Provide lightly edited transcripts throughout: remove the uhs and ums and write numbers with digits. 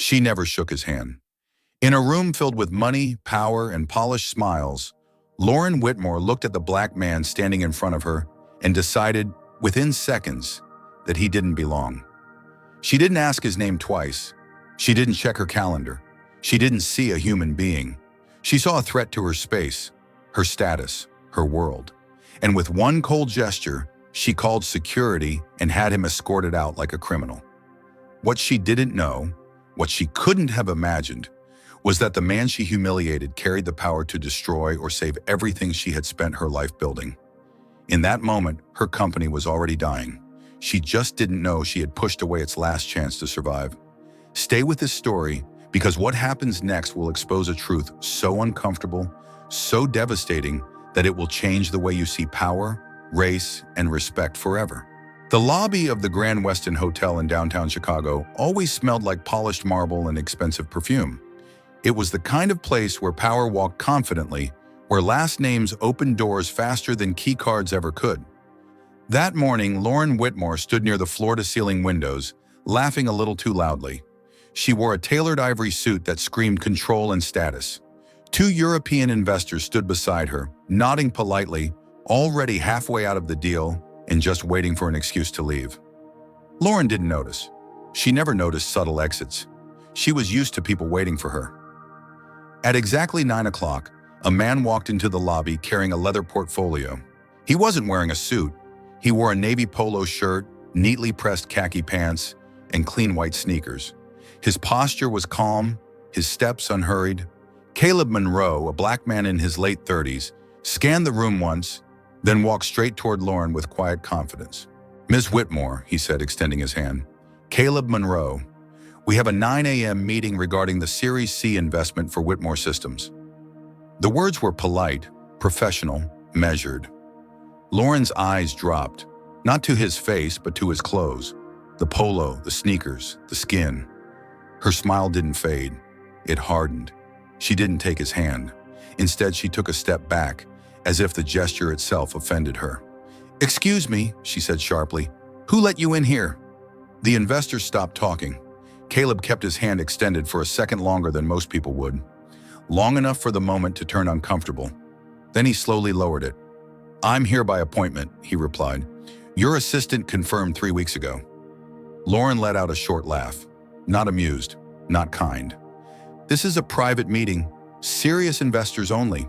She never shook his hand. In a room filled with money, power, and polished smiles, Lauren Whitmore looked at the black man standing in front of her and decided, within seconds, that he didn't belong. She didn't ask his name twice. She didn't check her calendar. She didn't see a human being. She saw a threat to her space, her status, her world. And with one cold gesture, she called security and had him escorted out like a criminal. What she didn't know, what she couldn't have imagined, was that the man she humiliated carried the power to destroy or save everything she had spent her life building. In that moment, her company was already dying. She just didn't know she had pushed away its last chance to survive. Stay with this story, because what happens next will expose a truth so uncomfortable, so devastating, that it will change the way you see power, race, and respect forever. The lobby of the Grand Westin Hotel in downtown Chicago always smelled like polished marble and expensive perfume. It was the kind of place where power walked confidently, where last names opened doors faster than key cards ever could. That morning, Lauren Whitmore stood near the floor-to-ceiling windows, laughing a little too loudly. She wore a tailored ivory suit that screamed control and status. Two European investors stood beside her, nodding politely, already halfway out of the deal and just waiting for an excuse to leave. Lauren didn't notice. She never noticed subtle exits. She was used to people waiting for her. At exactly 9 o'clock, a man walked into the lobby carrying a leather portfolio. He wasn't wearing a suit. He wore a navy polo shirt, neatly pressed khaki pants, and clean white sneakers. His posture was calm, his steps unhurried. Caleb Monroe, a black man in his late 30s, scanned the room once, then walked straight toward Lauren with quiet confidence. "Ms. Whitmore," he said, extending his hand. "Caleb Monroe. We have a 9 a.m. meeting regarding the Series C investment for Whitmore Systems." The words were polite, professional, measured. Lauren's eyes dropped, not to his face, but to his clothes. The polo, the sneakers, the skin. Her smile didn't fade. It hardened. She didn't take his hand. Instead, she took a step back, as if the gesture itself offended her. "Excuse me," she said sharply. "Who let you in here?" The investor stopped talking. Caleb kept his hand extended for a second longer than most people would. Long enough for the moment to turn uncomfortable. Then he slowly lowered it. "I'm here by appointment," he replied. "Your assistant confirmed 3 weeks ago." Lauren let out a short laugh. Not amused, not kind. "This is a private meeting, serious investors only."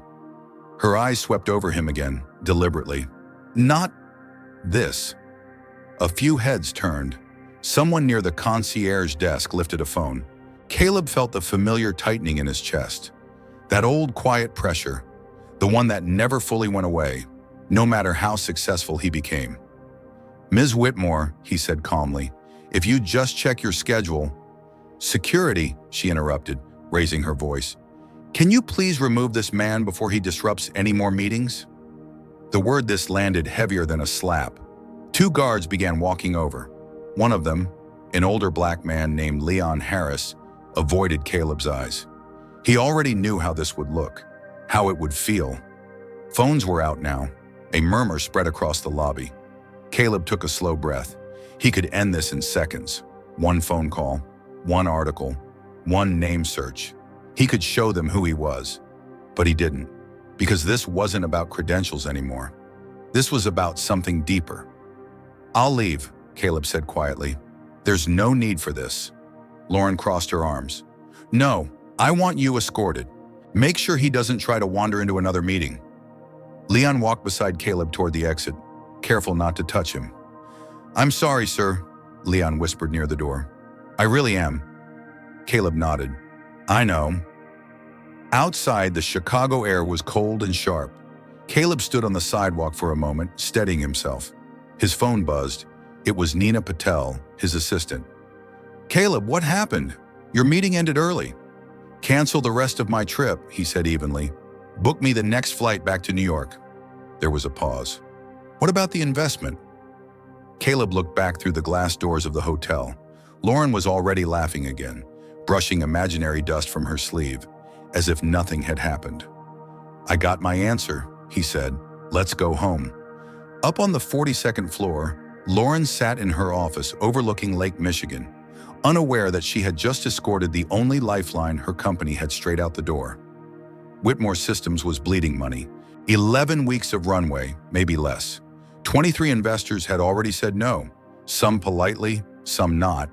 Her eyes swept over him again, deliberately. "Not this." A few heads turned. Someone near the concierge desk lifted a phone. Caleb felt the familiar tightening in his chest. That old quiet pressure, the one that never fully went away, no matter how successful he became. "Ms. Whitmore," he said calmly, "if you just check your schedule—" "Security," she interrupted, raising her voice. "Can you please remove this man before he disrupts any more meetings?" The word "this" landed heavier than a slap. Two guards began walking over. One of them, an older black man named Leon Harris, avoided Caleb's eyes. He already knew how this would look, how it would feel. Phones were out now. A murmur spread across the lobby. Caleb took a slow breath. He could end this in seconds. One phone call, one article, one name search. He could show them who he was. But he didn't, because this wasn't about credentials anymore. This was about something deeper. "I'll leave," Caleb said quietly. "There's no need for this." Lauren crossed her arms. "No, I want you escorted. Make sure he doesn't try to wander into another meeting." Leon walked beside Caleb toward the exit, careful not to touch him. "I'm sorry, sir," Leon whispered near the door. "I really am." Caleb nodded. "I know." Outside, the Chicago air was cold and sharp. Caleb stood on the sidewalk for a moment, steadying himself. His phone buzzed. It was Nina Patel, his assistant. "Caleb, what happened? Your meeting ended early." "Cancel the rest of my trip," he said evenly. "Book me the next flight back to New York." There was a pause. "What about the investment?" Caleb looked back through the glass doors of the hotel. Lauren was already laughing again, brushing imaginary dust from her sleeve, as if nothing had happened. "I got my answer," he said. "Let's go home." Up on the 42nd floor, Lauren sat in her office overlooking Lake Michigan. unaware that she had just escorted the only lifeline her company had straight out the door. Whitmore Systems was bleeding money. 11 weeks of runway, maybe less. 23 investors had already said no, some politely, some not.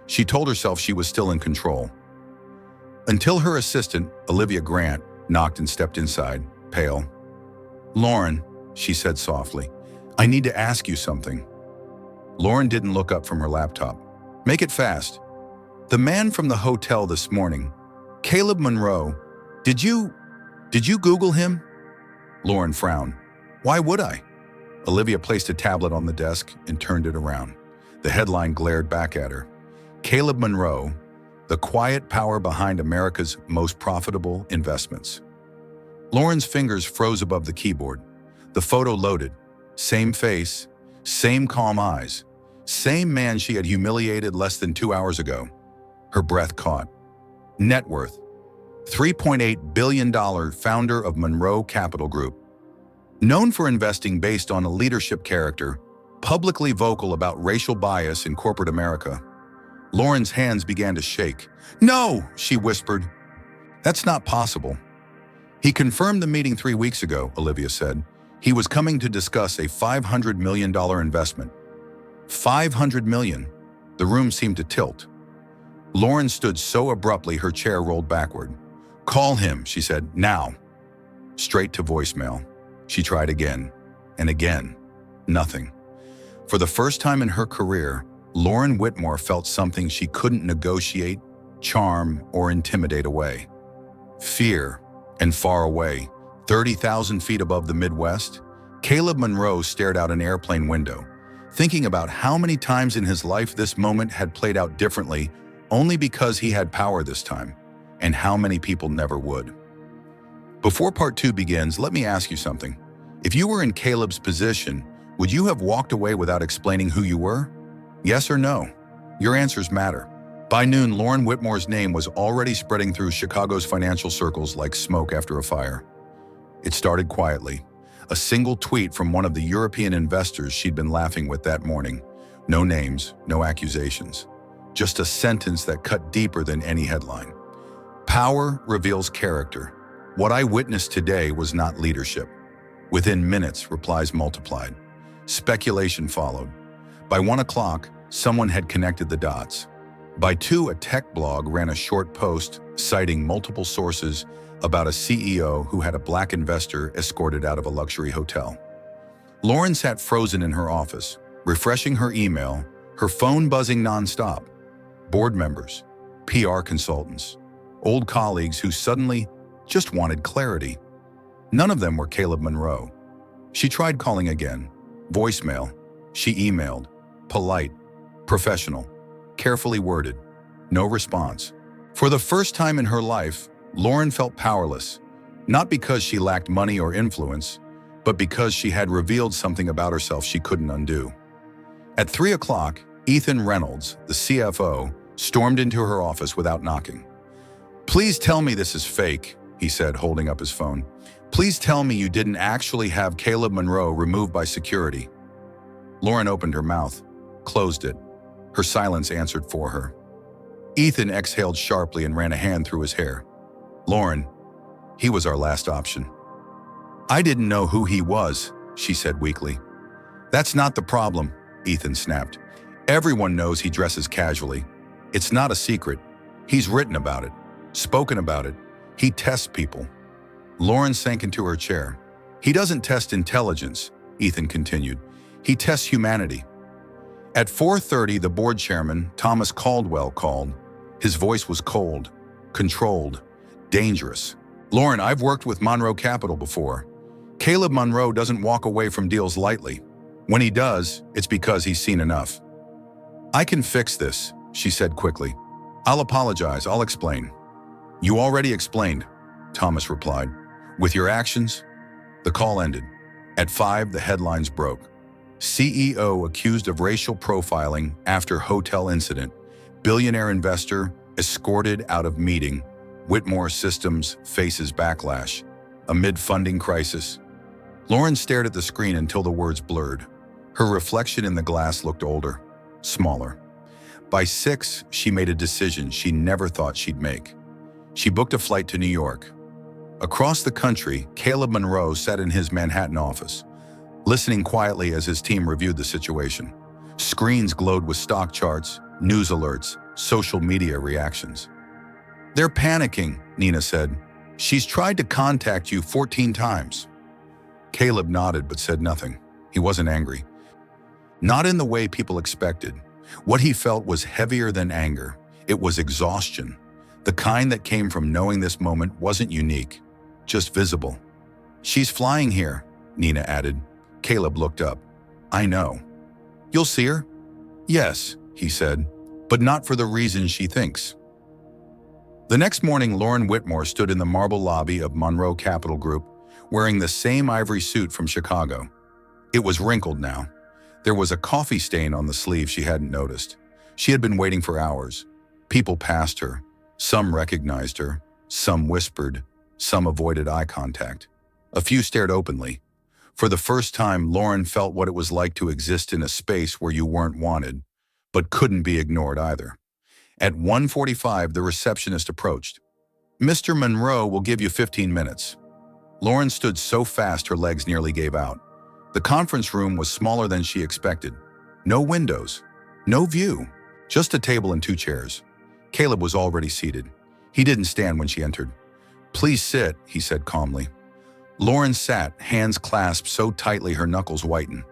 She told herself she was still in control. Until her assistant, Olivia Grant, knocked and stepped inside, pale. "Lauren," she said softly, "I need to ask you something." Lauren didn't look up from her laptop. "Make it fast." "The man from the hotel this morning, Caleb Monroe, did you Google him?" Lauren frowned. "Why would I?" Olivia placed a tablet on the desk and turned it around. The headline glared back at her. Caleb Monroe, the quiet power behind America's most profitable investments. Lauren's fingers froze above the keyboard. The photo loaded. Same face, same calm eyes, same man she had humiliated less than 2 hours ago. Her breath caught. Net worth: $3.8 billion, founder of Monroe Capital Group. Known for investing based on a leadership character, publicly vocal about racial bias in corporate America. Lauren's hands began to shake. "No," she whispered. "That's not possible." "He confirmed the meeting 3 weeks ago," Olivia said. "He was coming to discuss a $500 million investment." $500 million. The room seemed to tilt. Lauren stood so abruptly her chair rolled backward. "Call him," she said, "now." Straight to voicemail. She tried again and again. Nothing. For the first time in her career, Lauren Whitmore felt something she couldn't negotiate, charm, or intimidate away. Fear. And far away, 30,000 feet above the Midwest, Caleb Monroe stared out an airplane window, thinking about how many times in his life this moment had played out differently only because he had power this time, and how many people never would. Before part 2 begins, let me ask you something. If you were in Caleb's position, would you have walked away without explaining who you were? Yes or no? Your answers matter. By noon, Lauren Whitmore's name was already spreading through Chicago's financial circles like smoke after a fire. It started quietly. A single tweet from one of the European investors she'd been laughing with that morning. No names, no accusations. Just a sentence that cut deeper than any headline. "Power reveals character. What I witnessed today was not leadership." Within minutes, replies multiplied. Speculation followed. By 1 o'clock, someone had connected the dots. By 2, a tech blog ran a short post citing multiple sources about a CEO who had a black investor escorted out of a luxury hotel. Lauren sat frozen in her office, refreshing her email, her phone buzzing nonstop. Board members, PR consultants, old colleagues who suddenly just wanted clarity. None of them were Caleb Monroe. She tried calling again. Voicemail. She emailed. Polite, professional, carefully worded. No response. For the first time in her life, Lauren felt powerless, not because she lacked money or influence, but because she had revealed something about herself she couldn't undo. At 3 o'clock, Ethan Reynolds, the CFO, stormed into her office without knocking. "Please tell me this is fake," he said, holding up his phone. "Please tell me you didn't actually have Caleb Monroe removed by security." Lauren opened her mouth, closed it. Her silence answered for her. Ethan exhaled sharply and ran a hand through his hair. "Lauren, he was our last option." "I didn't know who he was," she said weakly. "That's not the problem," Ethan snapped. "Everyone knows he dresses casually. It's not a secret. He's written about it, spoken about it. He tests people." Lauren sank into her chair. "He doesn't test intelligence," Ethan continued. "He tests humanity." At 4:30, the board chairman, Thomas Caldwell, called. His voice was cold, controlled, dangerous. "Lauren, I've worked with Monroe Capital before. Caleb Monroe doesn't walk away from deals lightly. When he does, it's because he's seen enough." "I can fix this," she said quickly. "I'll apologize, I'll explain." "You already explained," Thomas replied. "With your actions?" The call ended. At 5, the headlines broke. CEO accused of racial profiling after hotel incident. Billionaire investor escorted out of meeting. Whitmore Systems faces backlash. Amid funding crisis. Lauren stared at the screen until the words blurred. Her reflection in the glass looked older, smaller. By 6, she made a decision she never thought she'd make. She booked a flight to New York. Across the country, Caleb Monroe sat in his Manhattan office, listening quietly as his team reviewed the situation. Screens glowed with stock charts, news alerts, social media reactions. "They're panicking," Nina said. "She's tried to contact you 14 times. Caleb nodded but said nothing. He wasn't angry. Not in the way people expected. What he felt was heavier than anger. It was exhaustion. The kind that came from knowing this moment wasn't unique, just visible. "She's flying here," Nina added. Caleb looked up. "I know." "You'll see her?" "Yes," he said, "but not for the reason she thinks." The next morning, Lauren Whitmore stood in the marble lobby of Monroe Capital Group, wearing the same ivory suit from Chicago. It was wrinkled now. There was a coffee stain on the sleeve she hadn't noticed. She had been waiting for hours. People passed her. Some recognized her. Some whispered. Some avoided eye contact. A few stared openly. For the first time, Lauren felt what it was like to exist in a space where you weren't wanted, but couldn't be ignored either. At 1:45, the receptionist approached. "Mr. Monroe will give you 15 minutes. Lauren stood so fast her legs nearly gave out. The conference room was smaller than she expected. No windows, no view, just a table and 2 chairs. Caleb was already seated. He didn't stand when she entered. "Please sit," he said calmly. Lauren sat, hands clasped so tightly her knuckles whitened.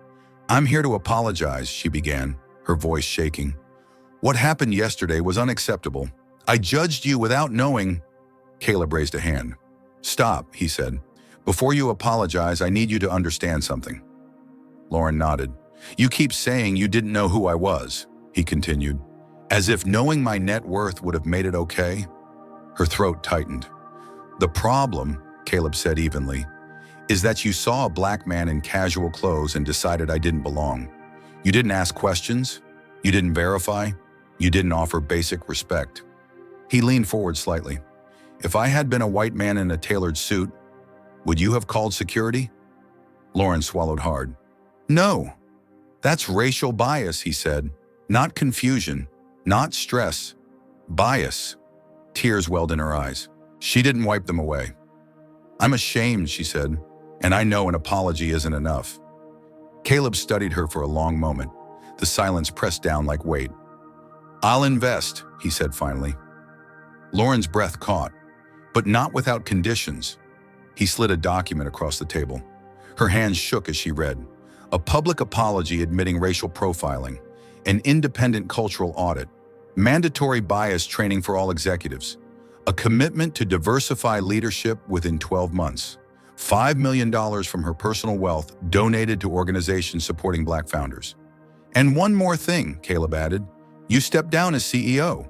"I'm here to apologize," she began, her voice shaking. "What happened yesterday was unacceptable. I judged you without knowing." Caleb raised a hand. "Stop," he said. "Before you apologize, I need you to understand something." Lauren nodded. "You keep saying you didn't know who I was," he continued, "as if knowing my net worth would have made it okay." Her throat tightened. "The problem," Caleb said evenly, "is that you saw a black man in casual clothes and decided I didn't belong. You didn't ask questions. You didn't verify. You didn't offer basic respect." He leaned forward slightly. "If I had been a white man in a tailored suit, would you have called security?" Lauren swallowed hard. "No. That's racial bias," he said. "Not confusion, not stress. Bias." Tears welled in her eyes. She didn't wipe them away. "I'm ashamed," she said, "and I know an apology isn't enough." Caleb studied her for a long moment. The silence pressed down like weight. "I'll invest," he said finally. Lauren's breath caught, but not without conditions. He slid a document across the table. Her hands shook as she read. A public apology admitting racial profiling, an independent cultural audit, mandatory bias training for all executives, a commitment to diversify leadership within 12 months, $5 million from her personal wealth donated to organizations supporting Black founders. "And one more thing," Caleb added, "you stepped down as CEO."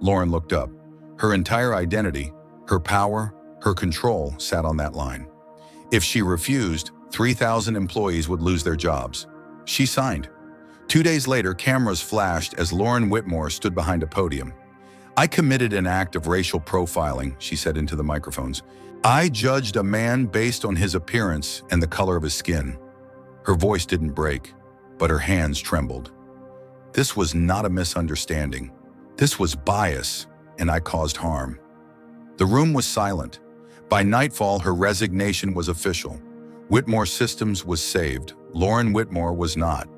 Lauren looked up. Her entire identity, her power, her control sat on that line. If she refused, 3,000 employees would lose their jobs. She signed. 2 days later, cameras flashed as Lauren Whitmore stood behind a podium. "I committed an act of racial profiling," she said into the microphones. "I judged a man based on his appearance and the color of his skin." Her voice didn't break, but her hands trembled. "This was not a misunderstanding. This was bias, and I caused harm." The room was silent. By nightfall, her resignation was official. Whitmore Systems was saved. Lauren Whitmore was not.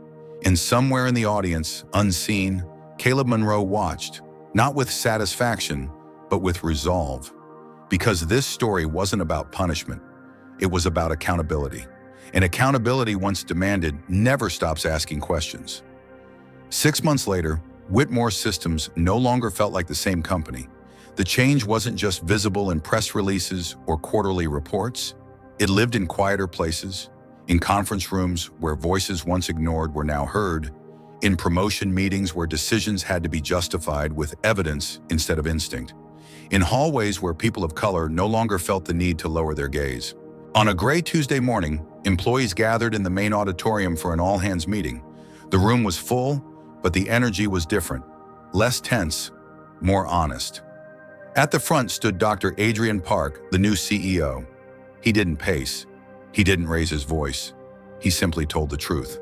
And somewhere in the audience, unseen, Caleb Monroe watched, not with satisfaction, but with resolve. Because this story wasn't about punishment. It was about accountability. And accountability, once demanded, never stops asking questions. 6 months later, Whitmore Systems no longer felt like the same company. The change wasn't just visible in press releases or quarterly reports. It lived in quieter places, in conference rooms where voices once ignored were now heard, in promotion meetings where decisions had to be justified with evidence instead of instinct, in hallways where people of color no longer felt the need to lower their gaze. On a gray Tuesday morning, employees gathered in the main auditorium for an all-hands meeting. The room was full, but the energy was different, less tense, more honest. At the front stood Dr. Adrian Park, the new CEO. He didn't pace. He didn't raise his voice. He simply told the truth.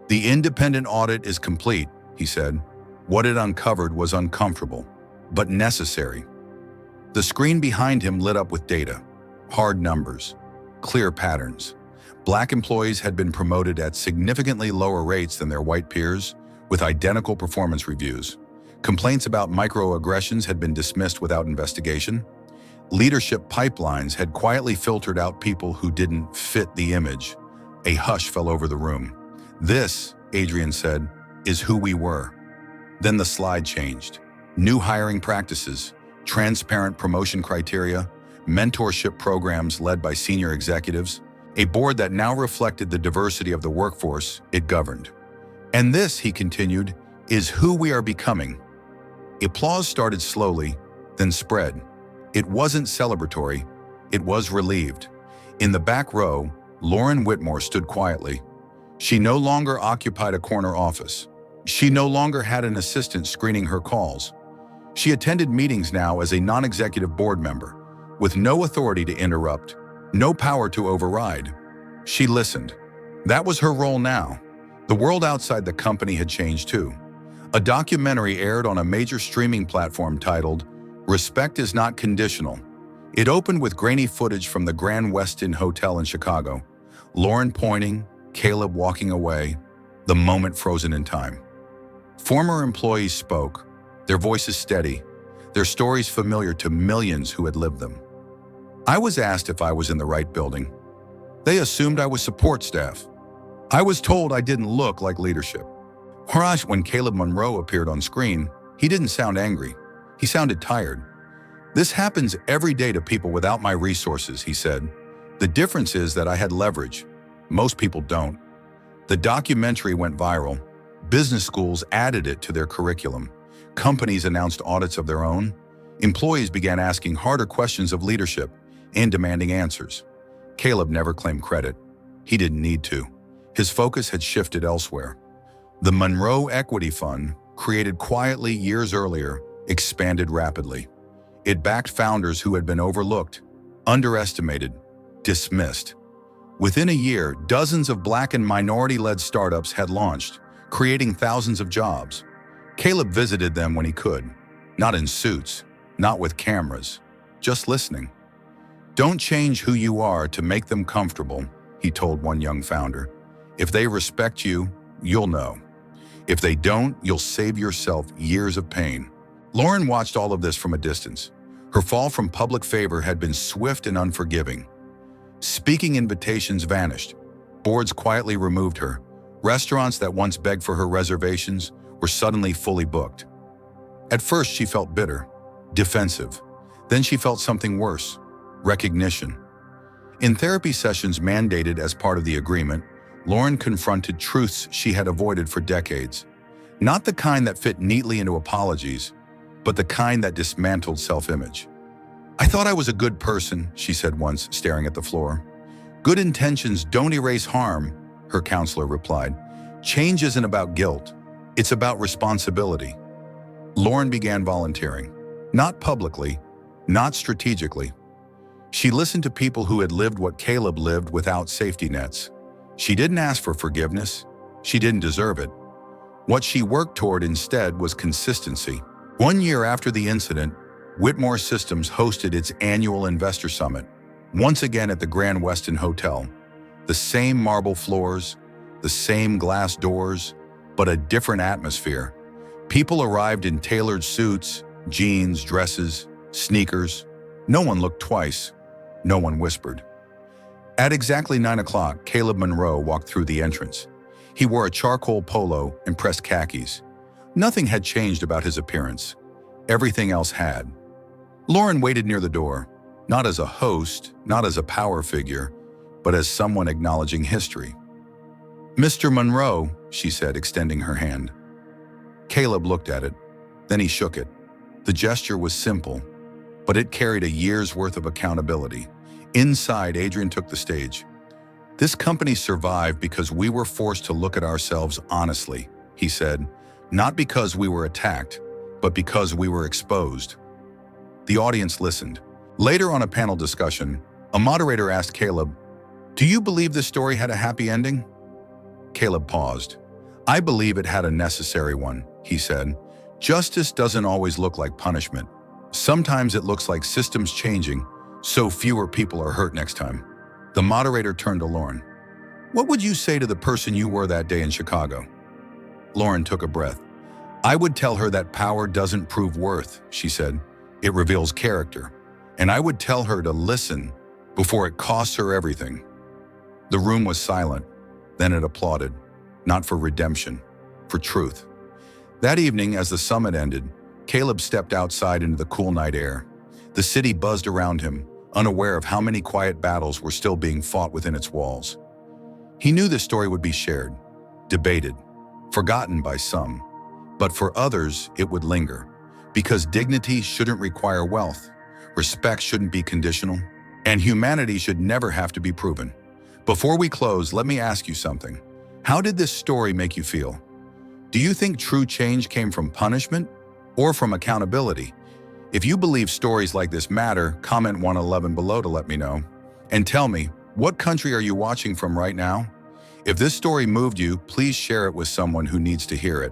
"The independent audit is complete," he said. What it uncovered was uncomfortable, but necessary. The screen behind him lit up with data, hard numbers, clear patterns. Black employees had been promoted at significantly lower rates than their white peers, with identical performance reviews. Complaints about microaggressions had been dismissed without investigation. Leadership pipelines had quietly filtered out people who didn't fit the image. A hush fell over the room. This, Adrian said, is who we were. Then the slide changed. New hiring practices, transparent promotion criteria, mentorship programs led by senior executives, a board that now reflected the diversity of the workforce it governed. And this, he continued, is who we are becoming. Applause started slowly, then spread. It wasn't celebratory, it was relieved. In the back row, Lauren Whitmore stood quietly. She no longer occupied a corner office. She no longer had an assistant screening her calls. She attended meetings now as a non-executive board member, with no authority to interrupt, no power to override. She listened. That was her role now. The world outside the company had changed too. A documentary aired on a major streaming platform titled, "Respect is Not Conditional." It opened with grainy footage from the Grand Westin Hotel in Chicago. Lauren pointing, Caleb walking away, the moment frozen in time. Former employees spoke, their voices steady, their stories familiar to millions who had lived them. I was asked if I was in the right building. They assumed I was support staff. I was told I didn't look like leadership. When Caleb Monroe appeared on screen, he didn't sound angry. He sounded tired. This happens every day to people without my resources, he said. The difference is that I had leverage. Most people don't. The documentary went viral. Business schools added it to their curriculum. Companies announced audits of their own. Employees began asking harder questions of leadership and demanding answers. Caleb never claimed credit. He didn't need to. His focus had shifted elsewhere. The Monroe Equity Fund, created quietly years earlier, expanded rapidly. It backed founders who had been overlooked, underestimated, dismissed. Within a year, dozens of Black and minority-led startups had launched, creating thousands of jobs. Caleb visited them when he could, not in suits, not with cameras, just listening. Don't change who you are to make them comfortable, he told one young founder. If they respect you, you'll know. If they don't, you'll save yourself years of pain. Lauren watched all of this from a distance. Her fall from public favor had been swift and unforgiving. Speaking invitations vanished. Boards quietly removed her. Restaurants that once begged for her reservations were suddenly fully booked. At first, she felt bitter, defensive. Then she felt something worse, recognition. In therapy sessions mandated as part of the agreement, Lauren confronted truths she had avoided for decades. Not the kind that fit neatly into apologies, but the kind that dismantled self-image. I thought I was a good person, she said once, staring at the floor. Good intentions don't erase harm, her counselor replied. Change isn't about guilt. It's about responsibility. Lauren began volunteering. Not publicly, not strategically. She listened to people who had lived what Caleb lived without safety nets. She didn't ask for forgiveness. She didn't deserve it. What she worked toward instead was consistency. 1 year after the incident, Whitmore Systems hosted its annual investor summit, once again at the Grand Westin Hotel. The same marble floors, the same glass doors, but a different atmosphere. People arrived in tailored suits, jeans, dresses, sneakers. No one looked twice. No one whispered. At exactly 9 o'clock, Caleb Monroe walked through the entrance. He wore a charcoal polo and pressed khakis. Nothing had changed about his appearance. Everything else had. Lauren waited near the door, not as a host, not as a power figure, but as someone acknowledging history. "Mr. Monroe," she said, extending her hand. Caleb looked at it, then he shook it. The gesture was simple, but it carried a year's worth of accountability. Inside, Adrian took the stage. "This company survived because we were forced to look at ourselves honestly," he said, "not because we were attacked, but because we were exposed." The audience listened. Later on a panel discussion, a moderator asked Caleb, "Do you believe this story had a happy ending?" Caleb paused. "I believe it had a necessary one," he said. Justice doesn't always look like punishment. Sometimes it looks like systems changing, so fewer people are hurt next time. The moderator turned to Lauren. What would you say to the person you were that day in Chicago? Lauren took a breath. I would tell her that power doesn't prove worth, she said. It reveals character. And I would tell her to listen before it costs her everything. The room was silent. Then it applauded, not for redemption, for truth. That evening, as the summit ended, Caleb stepped outside into the cool night air. The city buzzed around him, unaware of how many quiet battles were still being fought within its walls. He knew this story would be shared, debated, forgotten by some, but for others it would linger, because dignity shouldn't require wealth, respect shouldn't be conditional, and humanity should never have to be proven. Before we close, let me ask you something. How did this story make you feel? Do you think true change came from punishment or from accountability? If you believe stories like this matter, comment 111 below to let me know. And tell me, what country are you watching from right now? If this story moved you, please share it with someone who needs to hear it.